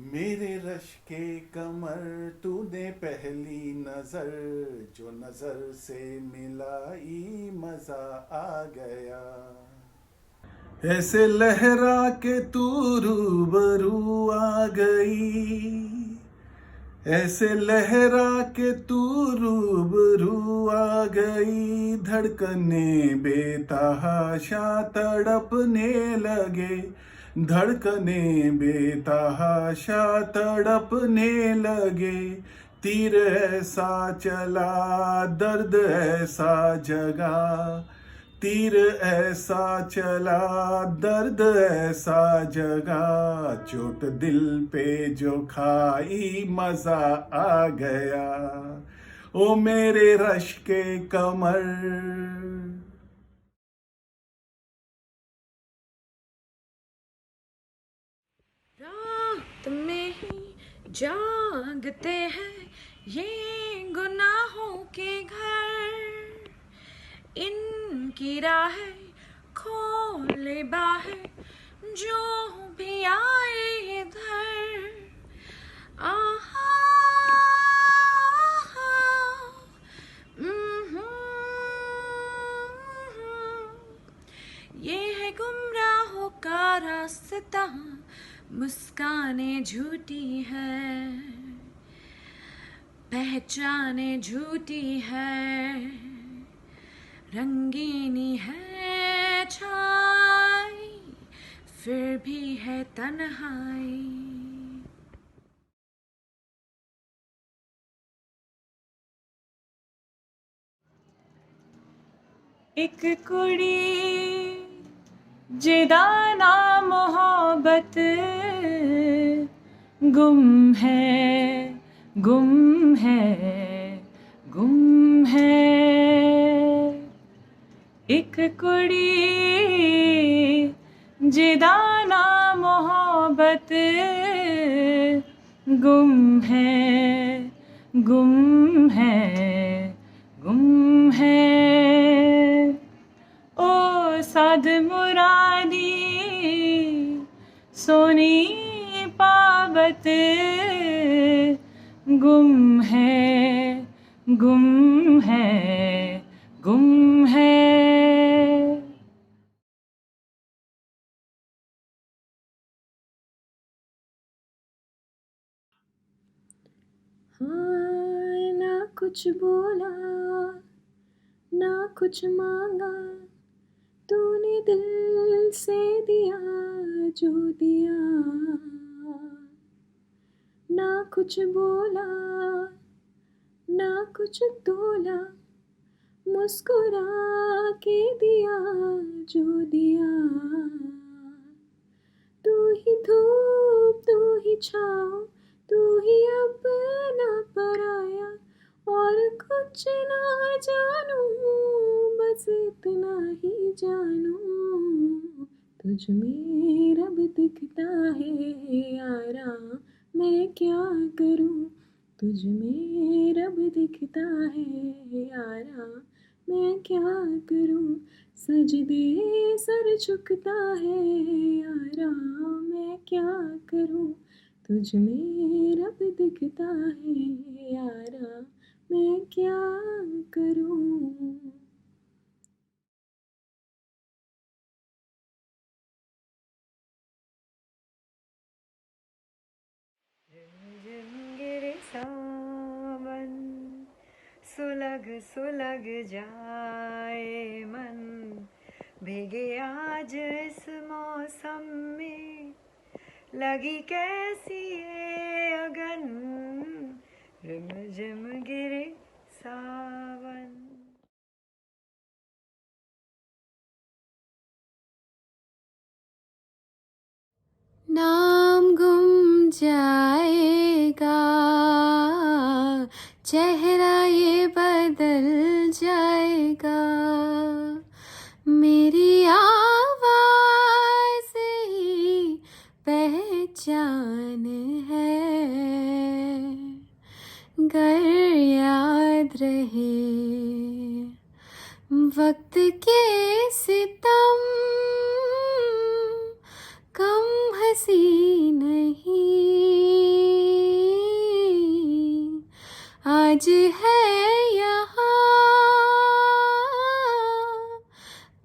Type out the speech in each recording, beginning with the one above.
मेरे रश के कमर तूने पहली नजर जो नजर से मिलाई मजा आ गया। ऐसे लहरा के तू रूबरू आ गई, ऐसे लहरा के तू रूबरू आ गई। धड़कने बेतहाशा तड़पने लगे, धड़कने बेतहाशा तड़पने लगे। तीर ऐसा चला दर्द ऐसा जगा, तीर ऐसा चला दर्द ऐसा जगा। चोट दिल पे जो खाई मजा आ गया, ओ मेरे रश के कमर। रात में ही जागते हैं ये गुनाहों के घर, इनकी राहें खोले बाहें जो भी आए इधर। आहा, ये है गुमराहों का रास्ता, मुस्कानें झूठी है, पहचाने झूठी है, रंगीनी है छाई फिर भी है तन्हाई। एक कुड़ी जिदा ना मोहब्बत गुम है, गुम है, गुम है। एक कुड़ी जिदा ना मोहब्बत गुम है, गुम है, गुम है। ओ साद मुरादी सोनी पावत गुम है, गुम है, गुम है। हाँ, ना कुछ बोला ना कुछ मांगा, तूने दिल से दिया जो दिया। ना कुछ बोला ना कुछ तोला, मुस्कुरा के दिया जो दिया। तू ही धूप तू ही छाँव, तू ही अपना पराया, और कुछ ना जानू बस इतना ही जानू। तुझ में रब दिखता है यारा, मैं क्या करूं। तुझ में रब दिखता है यारा, मैं क्या करूं। सजदे सर झुकता है यारा, मैं क्या करूं। तुझ में रब दिखता है यारा, मैं क्या करूं। झिम गिरे सावन, सुलग सुलग जाए मन, भीगे आज इस मौसम में लगी कैसी ये अगन, रिमझिम गिरे सावन। नाम गुम जाएगा, चेहरा ये बदल जाएगा, मेरी आवाज़ ही पहचान है। गर याद रहे वक्त के सितम, कम हंसी नहीं आज है यहाँ,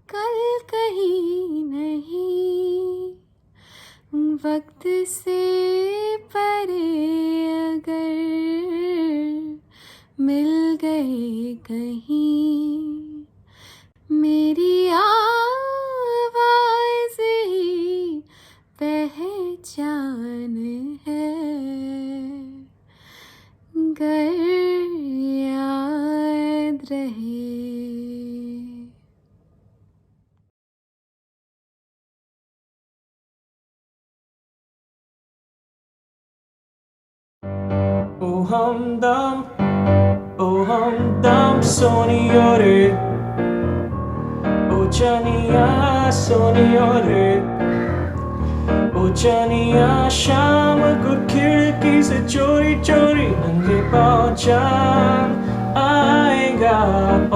कल कहीं नहीं। वक्त से परे अगर मिल गए कहीं, मेरी आवाज़ ही पहचान है। गर याद रहे। Oh humdum, Soniore. Oh Chaniya, Soniore. Oh Chaniya, शाम को खिड़की से चोरी चोरी नंगे पाँव चांद आएगा।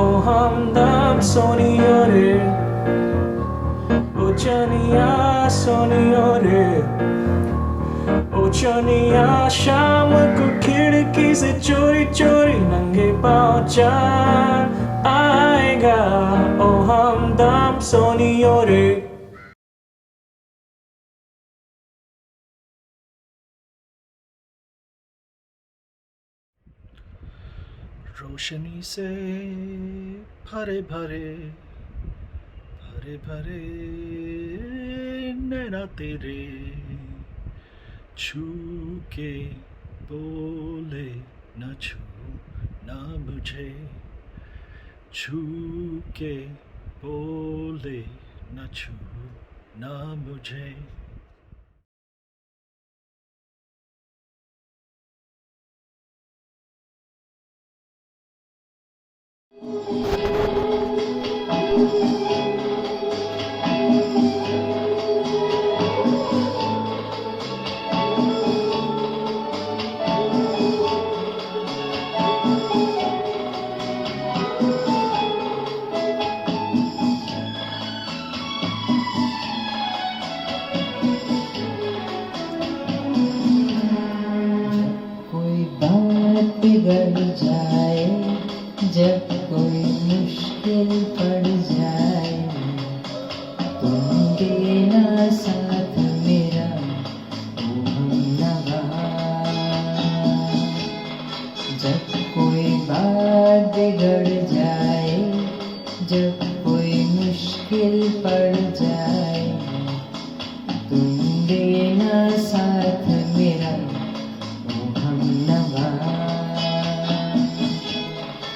Oh humdum, Soniore. Oh Chaniya, Soniore. ओ चनिया शाम को खिड़की से चोरी चोरी नंगे पाँव चांद आएगा। ओ हमदम सोनियोरे। रोशनी से भरे भरे भरे भरे नैना तेरे छू के बोले न छू ना मुझे, छू के बोले न छू ना मुझे। बिगड़ जाए, जब कोई मुश्किल पड़ जाए, तुम देना साथ मेरा ओ हमनवा। जब कोई बात बिगड़ जाए, जब कोई मुश्किल पड़ जाए, तुम देना साथ मेरा ओ हमनवा।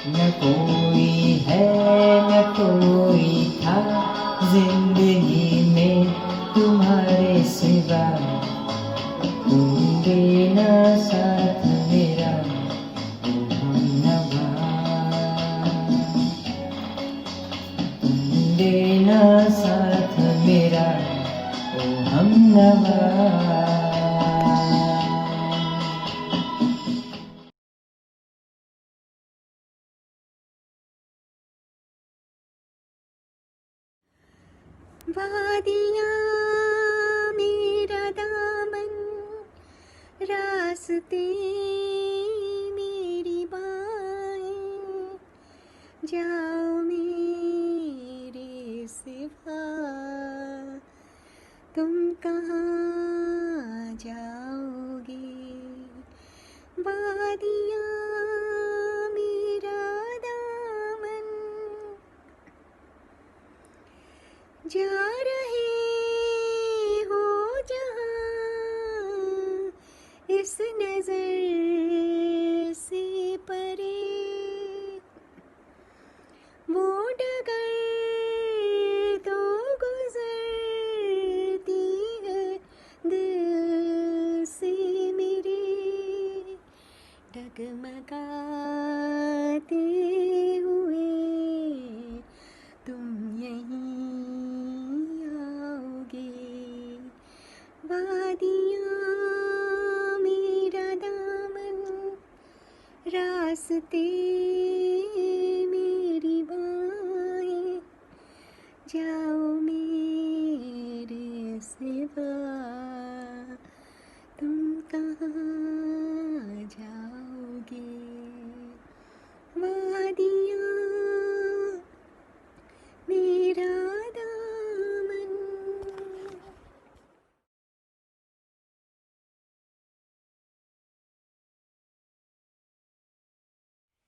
न कोई है न कोई था जिंदगी में तुम्हारे सिवा, तुम देना साथ मेरा ओ हमनवा। तुम देना साथ मेरा ओ हमनवा। वादियाँ मेरा दामन, रास्ते मेरी बाएं, जाओ मेरे सिवा तुम कहाँ जाओगे। वादियाँ मेरा दामन, जा रहे हो जहाँ इस नजर से परे वो डगर तो गुजरती है दिल से मेरे डगमगाते हुए तुम यहीं आओगे वादियाँ मेरा दामन रास्ते मेरी बाहें जाओ मेरे सिवा तुम कहाँ जाओगे वादियाँ मेरा दामन।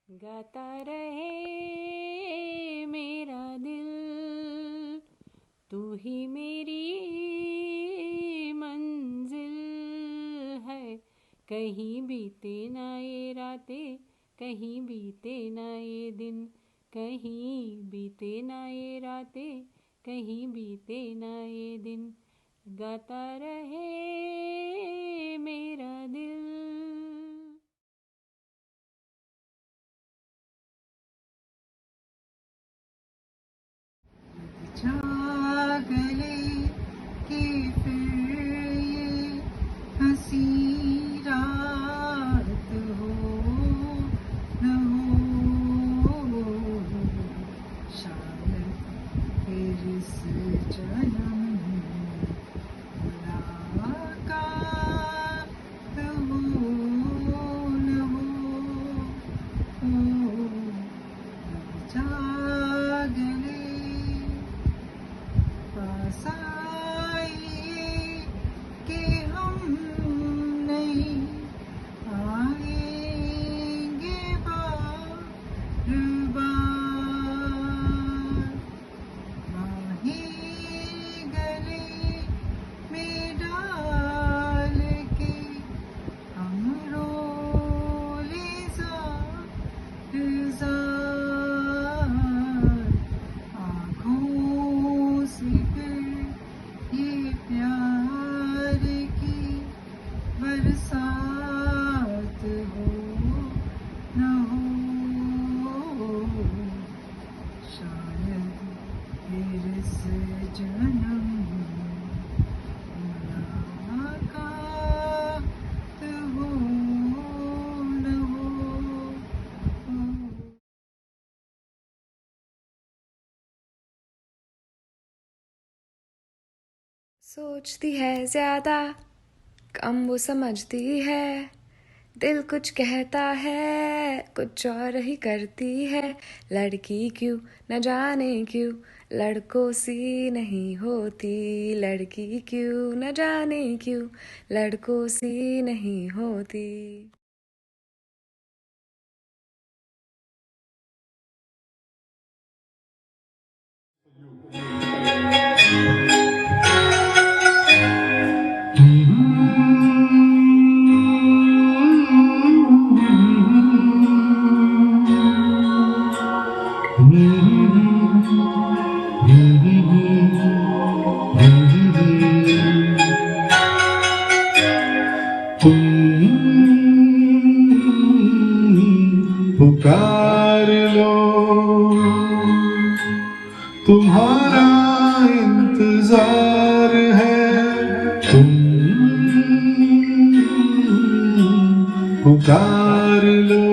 गाता रहे मेरा दिल, तू ही मेरी मंजिल है। कहीं बीते ना ये रातें, कहीं बीते ना ये दिन, कहीं बीते ना ये रातें, कहीं बीते ना ये दिन। गाता रहे मेरा दिल। गले कि फिर ये हंसी रात हो न हो शायद फिर इस जन्म मुलाकात हो न हो जागले पास आइए कि हम नहीं आएंगे बार बार बाहें गले में डाल के हम रोले आँखों से फिर ये प्यार की बरसात हो न हो शायद फिर इस जन्म मुलाकात हो न हो। सोचती है ज्यादा, कम वो समझती है। दिल कुछ कहता है, कुछ और ही करती है। लड़की क्यों न जाने क्यों लड़कों सी नहीं होती, लड़की क्यों न जाने क्यों लड़कों सी नहीं होती। पुकार लो, तुम्हारा इंतजार है। तुम पुकार लो,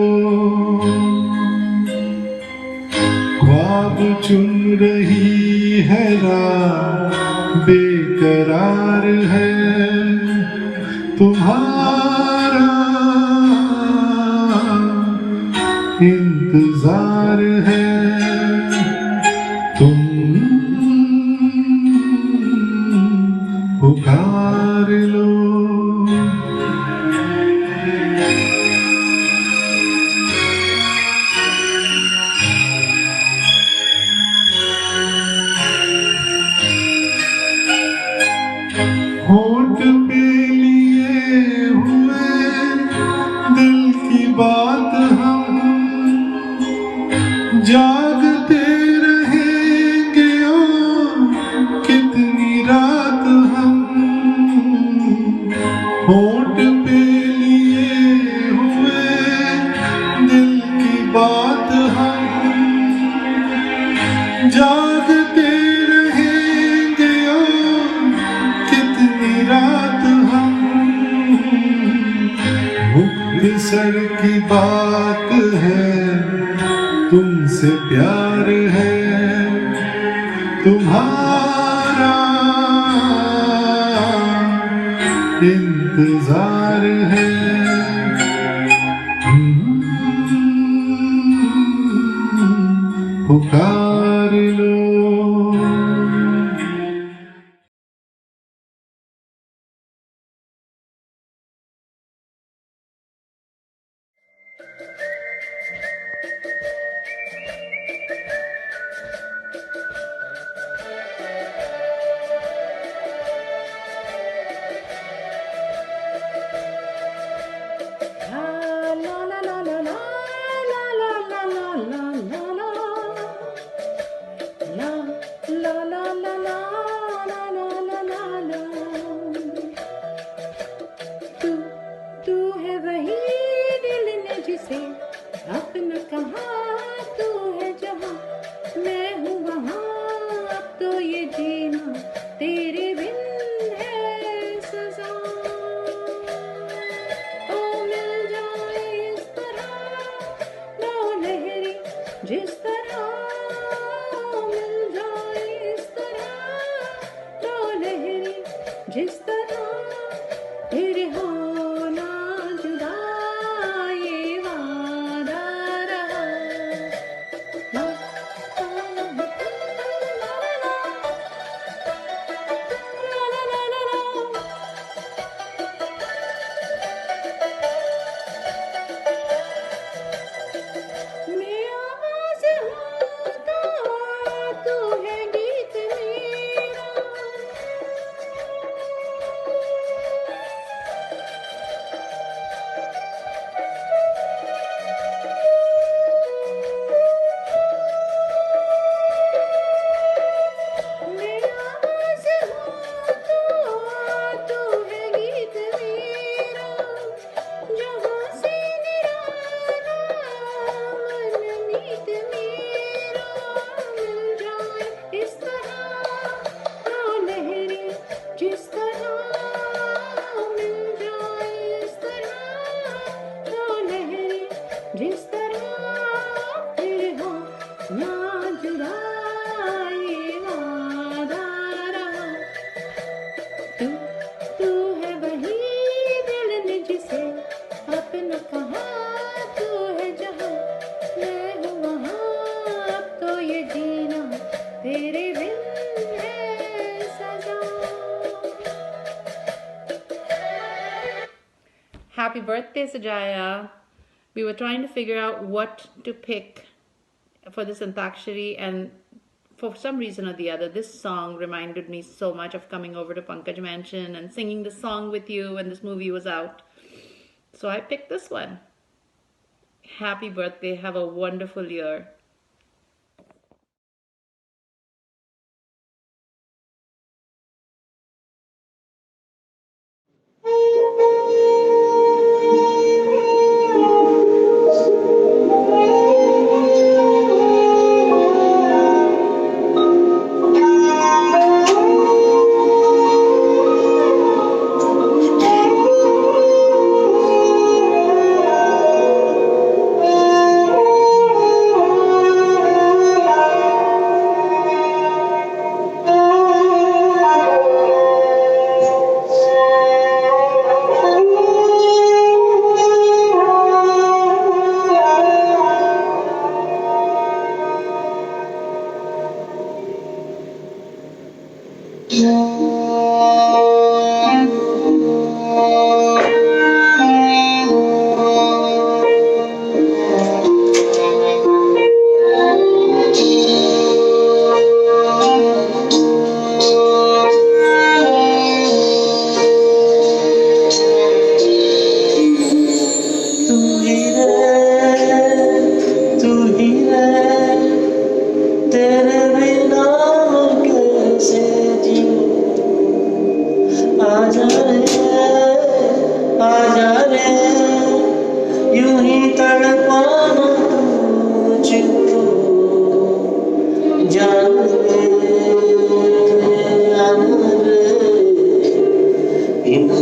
ख्वाब चुन रही है रात बेकरार है। तुम्हारा इंतजार है। तुम पुकार लो। होठ पे लिए हुए सर की बात है, तुमसे प्यार है, तुम्हारा इंतजार है। पुकार लो। तू है वही दिल ने जिसे अपना कहा, तू है जहाँ मैं हूँ वहाँ, अब तो ये जीना तेरे बिन है सजा। ओ मिल जाए इस तरह लो लहरी जिस तरह, मिल जाए इस तरह लो लहरी जिस तरह, फिर होना जुदा ये वादा रहा। ला, ला, ला, ला, ला, ला, ला, ला। मैं आवाज़ हूँ तू है गीत मेरा। मैं आवाज़ हूँ तू है गीत मेरा, जहाँ से निराला मनमीत मेरा। मिल जाए इस तरह लो लहरी जिस तरह, मिल जाए इस तरह लो लहरी जिस तरह, फिर हो ना जुदा ये वादा रहा। तू तू है वही दिल ने जिसे अपना कहा, तू है जहाँ मैं हूँ वहाँ, अब तो ये जीना तेरे बिन है सजा। Happy birthday, Sajaya. We were trying to figure out what to pick for this Antakshari, and for some reason or the other, this song reminded me so much of coming over to Pankaj Mansion and singing the song with you when this movie was out. So I picked this one. Happy birthday. Have a wonderful year.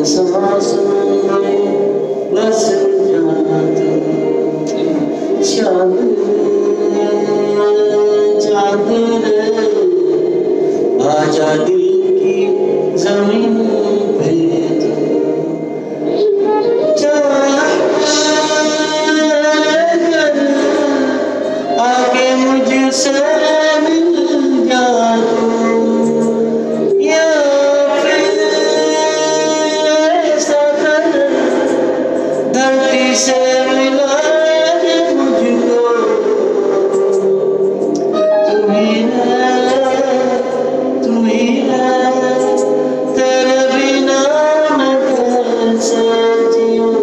सांसों में बस जा चांद चांद रे आजा दिल की जमीन पे आके मुझसे मिल जा या फिर ऐसा कर धरती से मिला दे मुझको तू ही है तेरे बिना मैं कैसे जीऊं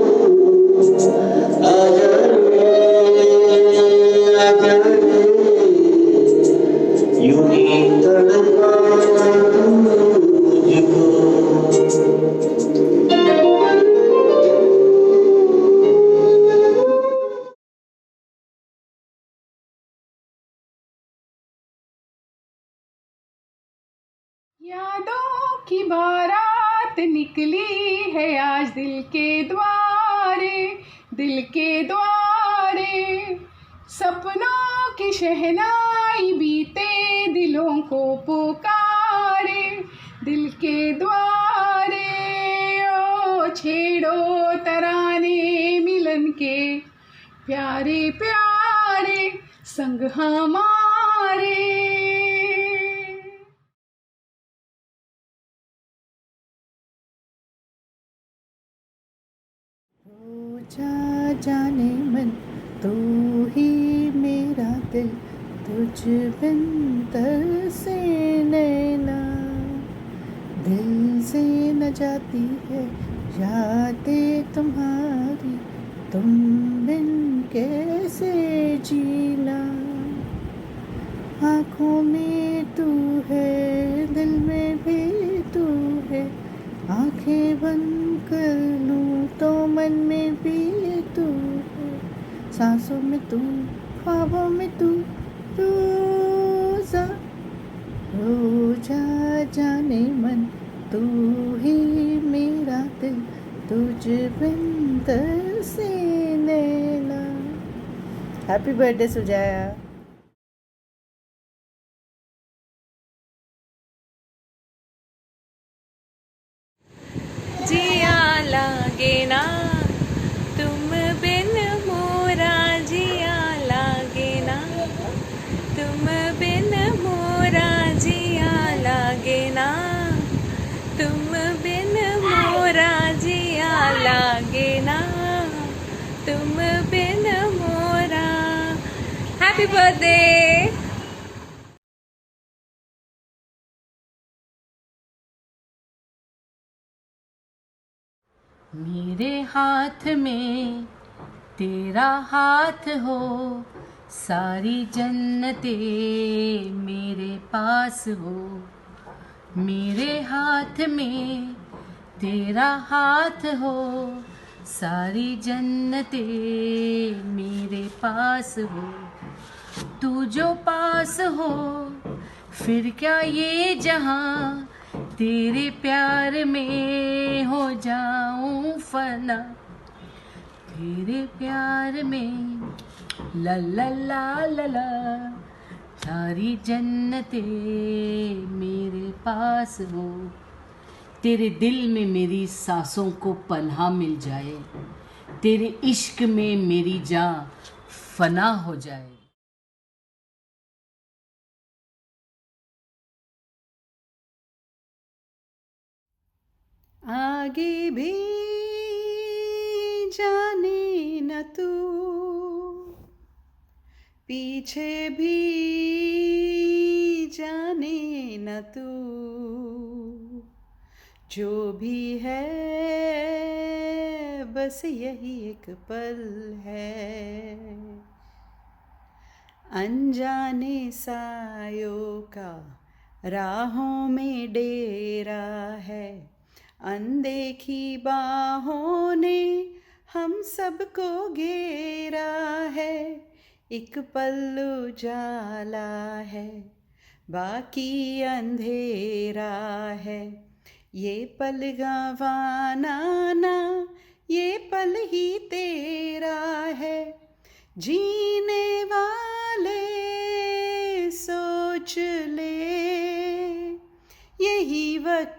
आजा रे यूं ही तड़पाना तुझको यादों की बारात निकली है आज दिल के द्वारे, दिल के द्वारे। सपनों की शहनाई बीते दिलों को पुकारे, दिल के द्वारे। ओ छेड़ो तराने मिलन के प्यारे प्यारे संग हमारे। हो जा जाने मन तू ही मेरा दिल, तुझ बिन तरसे नैना। दिल से न जाती है यादें तुम्हारी, तुम बिन कैसे जीना। आँखों में तू है, दिल में भी तू है। आँखें बंद कर लूँ तो मन में भी तू है। सांसों में तू, ख्वाबों में तू, रोजा रोजा जाने मन तू ही मेरा दिल, तुझ बिन तरसे नैना। Happy birthday सुजाया। जिया लागे ना तुम बिन मोरा, जिया लागे ना तुम बिन मोरा, जिया लागे ना तुम बिन मोरा, जिया लागे ना तुम बिन मोरा। Happy birthday. मेरे हाथ में तेरा हाथ हो, सारी जन्नतें मेरे पास हो। मेरे हाथ में तेरा हाथ हो, सारी जन्नतें मेरे पास हो। तू जो पास हो फिर क्या ये जहां, तेरे प्यार में हो जाऊं फना, तेरे प्यार में ला ला ला ला ला। सारी जन्नतें मेरे पास हो। तेरे दिल में मेरी सांसों को पनाह मिल जाए, तेरे इश्क में मेरी जान फना हो जाए। आगे भी जाने न तू, पीछे भी जाने न तू। जो भी है बस यही एक पल है। अनजाने सायों का राहों में डेरा है, अनदेखी बाहों ने हम सबको घेरा है। एक पल उजाला है, बाकी अंधेरा है। ये पल गंवाना ना, ये पल ही तेरा है। जीने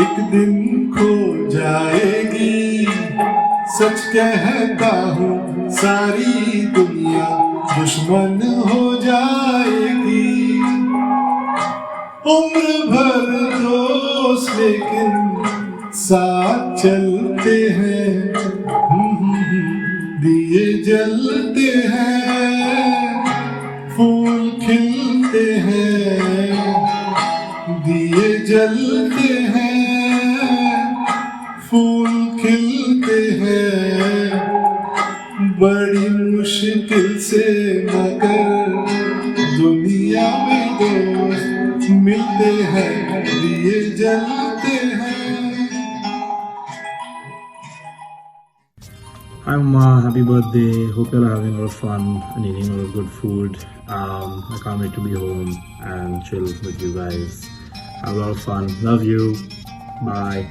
एक दिन खो जाएगी, सच कहता हूँ सारी दुनिया दुश्मन हो जाएगी। उम्र भर दोस्त लेकिन साथ चलते हैं, दिए जलते हैं, फूल खिलते हैं, दिए जलते हैं, फूल खिलते हैं, बड़ी मुश्किल से मगर दुनिया में दोस्त मिलते हैं, दिए जलते हैं। Hi Mama, happy birthday. Hope you're having a lot of fun and eating a lot of good food. I can't wait to be home and chill with you guys. Have a lot of fun. Love you. Bye.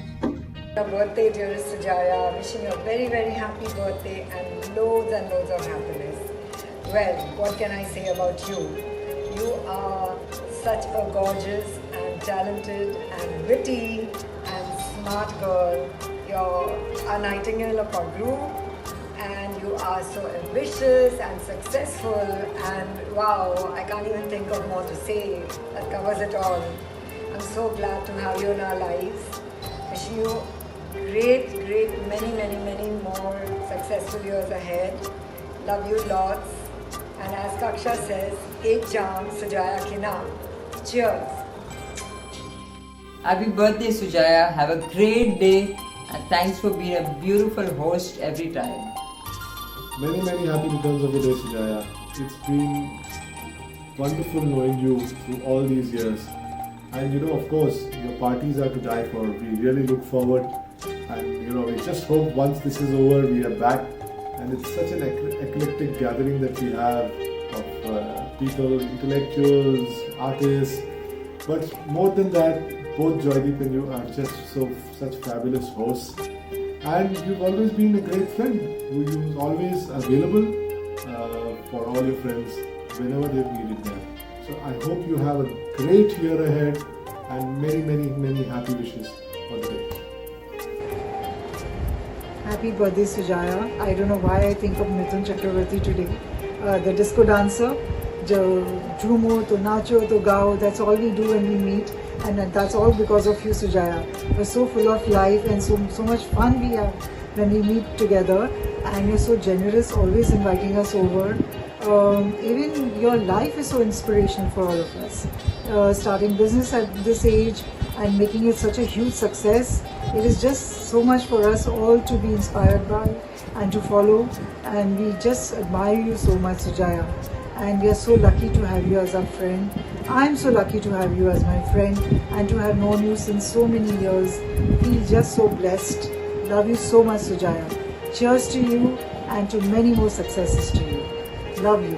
Your birthday, dearest Sujaya. Wishing you a very, very happy birthday and loads of happiness. Well, what can I say about you? You are such a gorgeous and talented and witty and smart girl. You're a nightingale of our group, and you are so ambitious and successful, and wow, I can't even think of more to say. That covers it all. I'm so glad to have you in our lives. Wishing you great, many more successful years ahead. Love you lots. And as Kaksha says, ek jam Sujaya ke naam. Cheers. Happy birthday, Sujaya. Have a great day and thanks for being a beautiful host every time. Many happy returns of the day, Sujaya. It's been wonderful knowing you through all these years. And of course, your parties are to die for. We really look forward, and we just hope once this is over, we are back. And it's such an eclectic gathering that we have of people, intellectuals, artists. But more than that, both Joydeep and you are just such fabulous hosts. And you've always been a great friend who's always available for all your friends whenever they've needed them. So I hope you have a great year ahead and many happy wishes for the day. Happy birthday, Sujaya. I don't know why I think of Mithun Chakravarti today. The disco dancer. Jo jhumo, to nacho, to gao. That's all we do when we meet. And that's all because of you, Sujaya. We're so full of life and so much fun we have when we meet together. And you're so generous, always inviting us over. Even your life is so inspirational for all of us. Starting business at this age and making it such a huge success. It is just so much for us all to be inspired by and to follow. And we just admire you so much, Sujaya. And we are so lucky to have you as our friend. I'm so lucky to have you as my friend and to have known you since so many years. Feel just so blessed. Love you so much, Sujaya. Cheers to you and to many more successes to you. Love you.